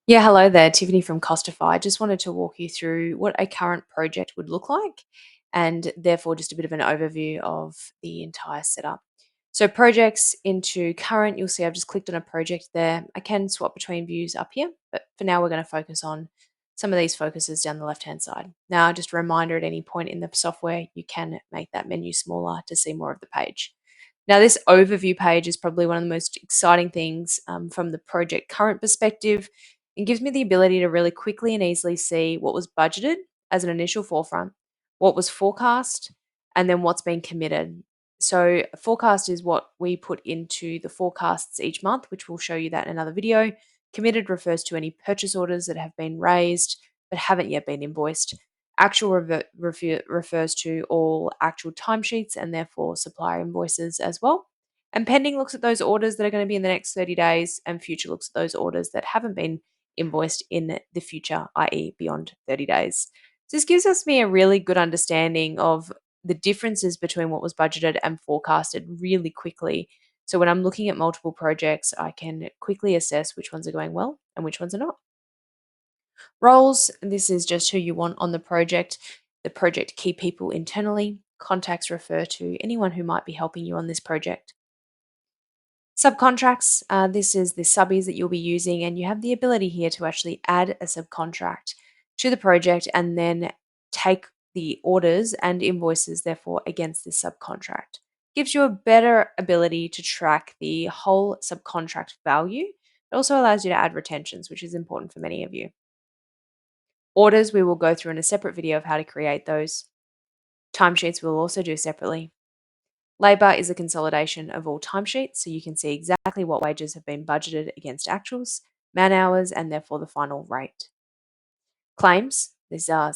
Yeah, hello there, Tiffany from Costify. I just wanted to walk you through what a current project would look like and therefore just a bit of an overview of the entire setup. So projects into current, you'll see I've just clicked on a project there. I can swap between views up here, but for now we're going to focus on some of these focuses down the left-hand side. Now, just a reminder at any point in the software, you can make that menu smaller to see more of the page. Now, this overview page is probably one of the most exciting things from the project current perspective. It gives me the ability to really quickly and easily see what was budgeted as an initial forefront, what was forecast, and then what's been committed. So, a forecast is what we put into the forecasts each month, which we'll show you that in another video. Committed refers to any purchase orders that have been raised but haven't yet been invoiced. Actual refers to all actual timesheets and therefore supplier invoices as well. And pending looks at those orders that are going to be in the next 30 days, and future looks at those orders that haven't been invoiced in the future, i.e., beyond 30 days. So this gives me a really good understanding of the differences between what was budgeted and forecasted really quickly. So when I'm looking at multiple projects, I can quickly assess which ones are going well and which ones are not. Roles, this is just who you want on the project. The project key people internally. Contacts refer to anyone who might be helping you on this project. Subcontracts, this is the subbies that you'll be using, and you have the ability here to actually add a subcontract to the project and then take the orders and invoices, therefore, against this subcontract. Gives you a better ability to track the whole subcontract value. It also allows you to add retentions, which is important for many of you. Orders, we will go through in a separate video of how to create those. Timesheets we'll also do separately. Labour is a consolidation of all timesheets, so you can see exactly what wages have been budgeted against actuals, man hours, and therefore the final rate. Claims, these are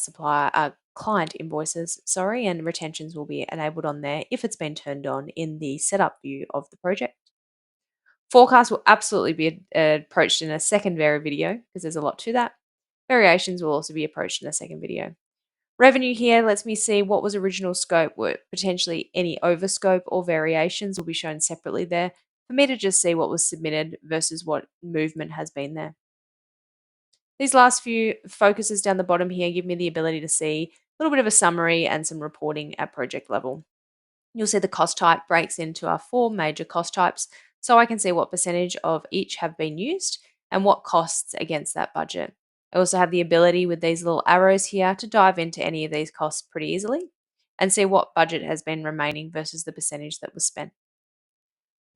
client invoices, and retentions will be enabled on there if it's been turned on in the setup view of the project. Forecast will absolutely be approached in a secondary video because there's a lot to that. Variations will also be approached in a second video. Revenue here lets me see what was original scope, were potentially any overscope or variations will be shown separately there for me to just see what was submitted versus what movement has been there. These last few focuses down the bottom here give me the ability to see a little bit of a summary and some reporting at project level. You'll see the cost type breaks into our 4 major cost types, so I can see what percentage of each have been used and what costs against that budget. I also have the ability with these little arrows here to dive into any of these costs pretty easily and see what budget has been remaining versus the percentage that was spent.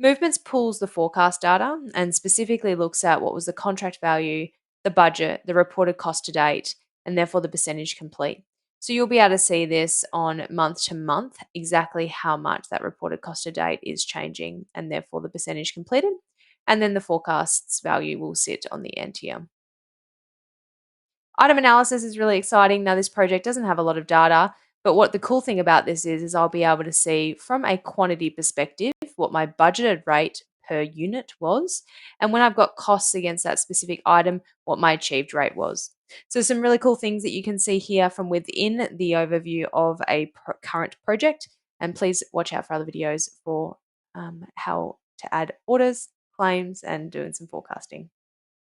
Movements pulls the forecast data and specifically looks at what was the contract value, the budget, the reported cost to date, and therefore the percentage complete. So you'll be able to see this on month to month, exactly how much that reported cost to date is changing and therefore the percentage completed. And then the forecast's value will sit on the end here. Item analysis is really exciting. Now, this project doesn't have a lot of data, but what the cool thing about this is I'll be able to see from a quantity perspective what my budgeted rate per unit was, and when I've got costs against that specific item, what my achieved rate was. So some really cool things that you can see here from within the overview of a current project, and please watch out for other videos for how to add orders, claims, and doing some forecasting.